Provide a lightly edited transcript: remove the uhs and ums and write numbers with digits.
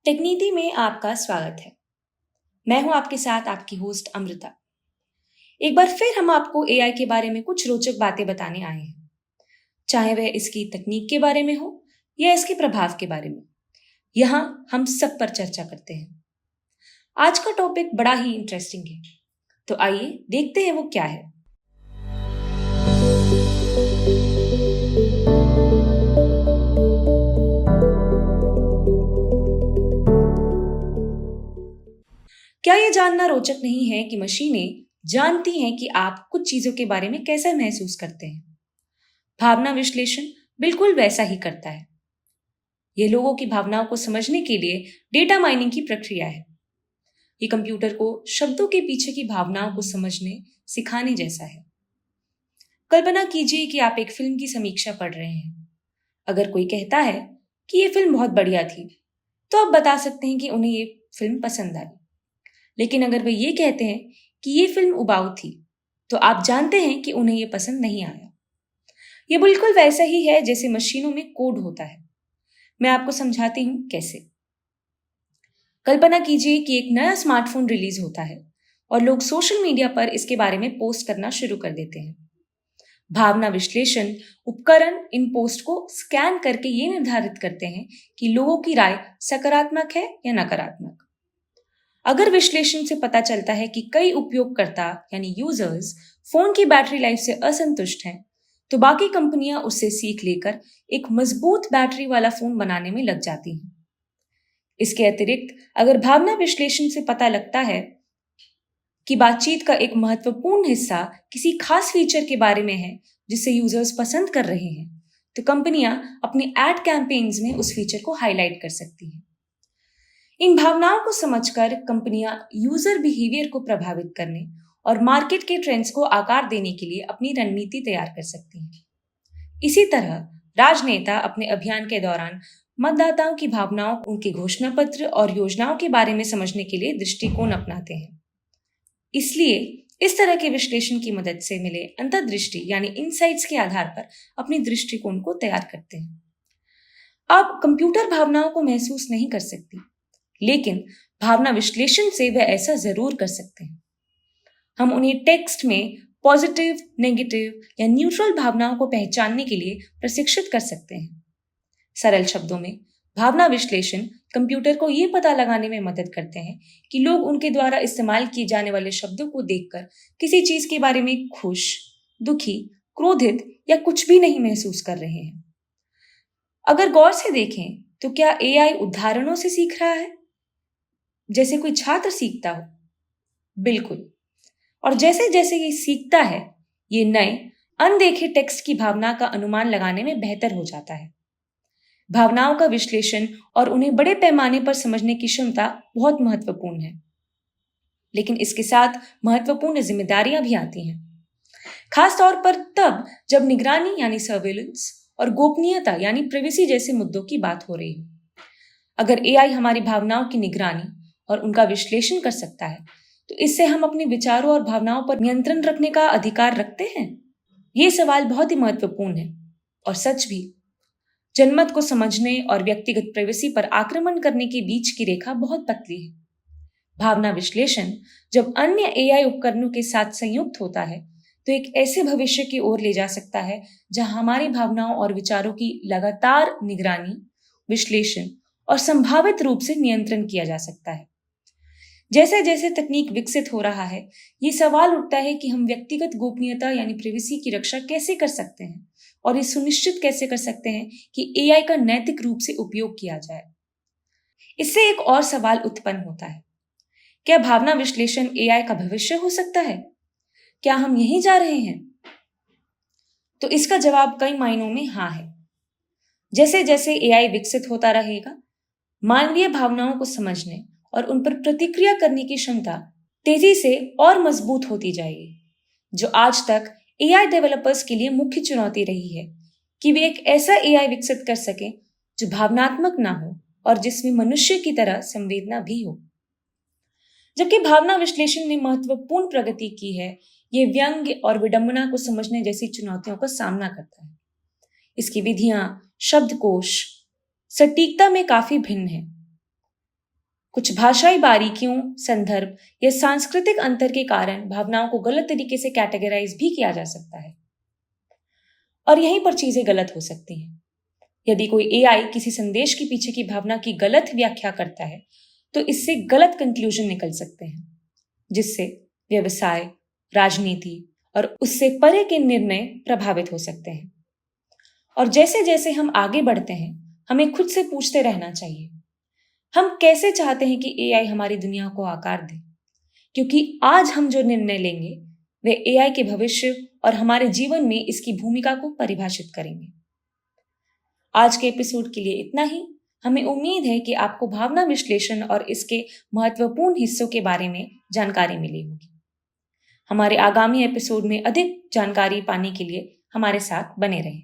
टेकनीति में आपका स्वागत है। मैं हूं आपके साथ आपकी होस्ट अमृता। एक बार फिर हम आपको एआई के बारे में कुछ रोचक बातें बताने आए हैं, चाहे वह इसकी तकनीक के बारे में हो या इसके प्रभाव के बारे में। यहाँ हम सब पर चर्चा करते हैं। आज का टॉपिक बड़ा ही इंटरेस्टिंग है, तो आइए देखते हैं वो क्या है। क्या यह जानना रोचक नहीं है कि मशीनें जानती हैं कि आप कुछ चीजों के बारे में कैसा महसूस करते हैं? भावना विश्लेषण बिल्कुल वैसा ही करता है। यह लोगों की भावनाओं को समझने के लिए डेटा माइनिंग की प्रक्रिया है। ये कंप्यूटर को शब्दों के पीछे की भावनाओं को समझने सिखाने जैसा है। कल्पना कीजिए कि आप एक फिल्म की समीक्षा पढ़ रहे हैं। अगर कोई कहता है कि ये फिल्म बहुत बढ़िया थी, तो आप बता सकते हैं कि उन्हें ये फिल्म पसंद आई। लेकिन अगर वे ये कहते हैं कि ये फिल्म उबाऊ थी, तो आप जानते हैं कि उन्हें ये पसंद नहीं आया। ये बिल्कुल वैसा ही है जैसे मशीनों में कोड होता है। मैं आपको समझाती हूं कैसे। कल्पना कीजिए कि एक नया स्मार्टफोन रिलीज होता है और लोग सोशल मीडिया पर इसके बारे में पोस्ट करना शुरू कर देते हैं। भावना विश्लेषण उपकरण इन पोस्ट को स्कैन करके ये निर्धारित करते हैं कि लोगों की राय सकारात्मक है या नकारात्मक। अगर विश्लेषण से पता चलता है कि कई उपयोगकर्ता यानी यूजर्स फोन की बैटरी लाइफ से असंतुष्ट हैं, तो बाकी कंपनियां उससे सीख लेकर एक मजबूत बैटरी वाला फोन बनाने में लग जाती हैं। इसके अतिरिक्त अगर भावना विश्लेषण से पता लगता है कि बातचीत का एक महत्वपूर्ण हिस्सा किसी खास फीचर के बारे में है जिसे यूजर्स पसंद कर रहे हैं, तो कंपनियां अपनी एड कैंपेन्स में उस फीचर को हाईलाइट कर सकती हैं। इन भावनाओं को समझकर कंपनियां यूजर बिहेवियर को प्रभावित करने और मार्केट के ट्रेंड्स को आकार देने के लिए अपनी रणनीति तैयार कर सकती हैं। इसी तरह राजनेता अपने अभियान के दौरान मतदाताओं की भावनाओं, उनके घोषणा पत्र और योजनाओं के बारे में समझने के लिए दृष्टिकोण अपनाते हैं। इसलिए इस तरह के विश्लेषण की मदद से मिले अंतर्दृष्टि यानी इनसाइट्स के आधार पर अपनी दृष्टिकोण को तैयार करते हैं। अब कंप्यूटर भावनाओं को महसूस नहीं कर सकती, लेकिन भावना विश्लेषण से वह ऐसा जरूर कर सकते हैं। हम उन्हें टेक्स्ट में पॉजिटिव, नेगेटिव या न्यूट्रल भावनाओं को पहचानने के लिए प्रशिक्षित कर सकते हैं। सरल शब्दों में भावना विश्लेषण कंप्यूटर को यह पता लगाने में मदद करते हैं कि लोग उनके द्वारा इस्तेमाल किए जाने वाले शब्दों को देखकर किसी चीज के बारे में खुश, दुखी, क्रोधित या कुछ भी नहीं महसूस कर रहे हैं। अगर गौर से देखें तो क्या एआई उदाहरणों से सीख रहा है, जैसे कोई छात्र सीखता हो? बिल्कुल। और जैसे जैसे ये सीखता है, ये नए अनदेखे टेक्स्ट की भावना का अनुमान लगाने में बेहतर हो जाता है। भावनाओं का विश्लेषण और उन्हें बड़े पैमाने पर समझने की क्षमता बहुत महत्वपूर्ण है, लेकिन इसके साथ महत्वपूर्ण जिम्मेदारियां भी आती हैं, खासतौर पर तब जब निगरानी यानी सर्वेलेंस और गोपनीयता यानी प्राइवेसी जैसे मुद्दों की बात हो रही हो। अगर एआई हमारी भावनाओं की निगरानी और उनका विश्लेषण कर सकता है, तो इससे हम अपने विचारों और भावनाओं पर नियंत्रण रखने का अधिकार रखते हैं? ये सवाल बहुत ही महत्वपूर्ण है और सच भी। जनमत को समझने और व्यक्तिगत प्राइवेसी पर आक्रमण करने के बीच की रेखा बहुत पतली है। भावना विश्लेषण जब अन्य एआई उपकरणों के साथ संयुक्त होता है, तो एक ऐसे भविष्य की ओर ले जा सकता है जहां हमारी भावनाओं और विचारों की लगातार निगरानी, विश्लेषण और संभावित रूप से नियंत्रण किया जा सकता है। जैसे जैसे तकनीक विकसित हो रहा है, ये सवाल उठता है कि हम व्यक्तिगत गोपनीयता यानी प्राइवेसी की रक्षा कैसे कर सकते हैं और ये सुनिश्चित कैसे कर सकते हैं कि एआई का नैतिक रूप से उपयोग किया जाए। इससे एक और सवाल उत्पन्न होता है, क्या भावना विश्लेषण एआई का भविष्य हो सकता है? क्या हम यहीं जा रहे हैं? तो इसका जवाब कई मायनों में हाँ है। जैसे जैसे एआई विकसित होता रहेगा, मानवीय भावनाओं को समझने और उन पर प्रतिक्रिया करने की क्षमता तेजी से और मजबूत होती जाएगी, जो आज तक एआई डेवलपर्स के लिए मुख्य चुनौती रही है कि वे एक ऐसा एआई विकसित कर सकें जो भावनात्मक ना हो और जिसमें मनुष्य की तरह संवेदना भी हो। जबकि भावना विश्लेषण ने महत्वपूर्ण प्रगति की है, ये व्यंग्य और विडंबना को समझने जैसी चुनौतियों का सामना करता है। इसकी विधियां, शब्दकोश सटीकता में काफी भिन्न है। कुछ भाषाई बारीकियों, संदर्भ या सांस्कृतिक अंतर के कारण भावनाओं को गलत तरीके से कैटेगराइज भी किया जा सकता है और यहीं पर चीजें गलत हो सकती हैं। यदि कोई एआई किसी संदेश के पीछे की भावना की गलत व्याख्या करता है तो इससे गलत कंक्लूजन निकल सकते हैं, जिससे व्यवसाय, राजनीति और उससे परे के निर्णय प्रभावित हो सकते हैं। और जैसे जैसे हम आगे बढ़ते हैं, हमें खुद से पूछते रहना चाहिए, हम कैसे चाहते हैं कि एआई हमारी दुनिया को आकार दे? क्योंकि आज हम जो निर्णय लेंगे वे एआई के भविष्य और हमारे जीवन में इसकी भूमिका को परिभाषित करेंगे। आज के एपिसोड के लिए इतना ही। हमें उम्मीद है कि आपको भावना विश्लेषण और इसके महत्वपूर्ण हिस्सों के बारे में जानकारी मिली होगी। हमारे आगामी एपिसोड में अधिक जानकारी पाने के लिए हमारे साथ बने रहें।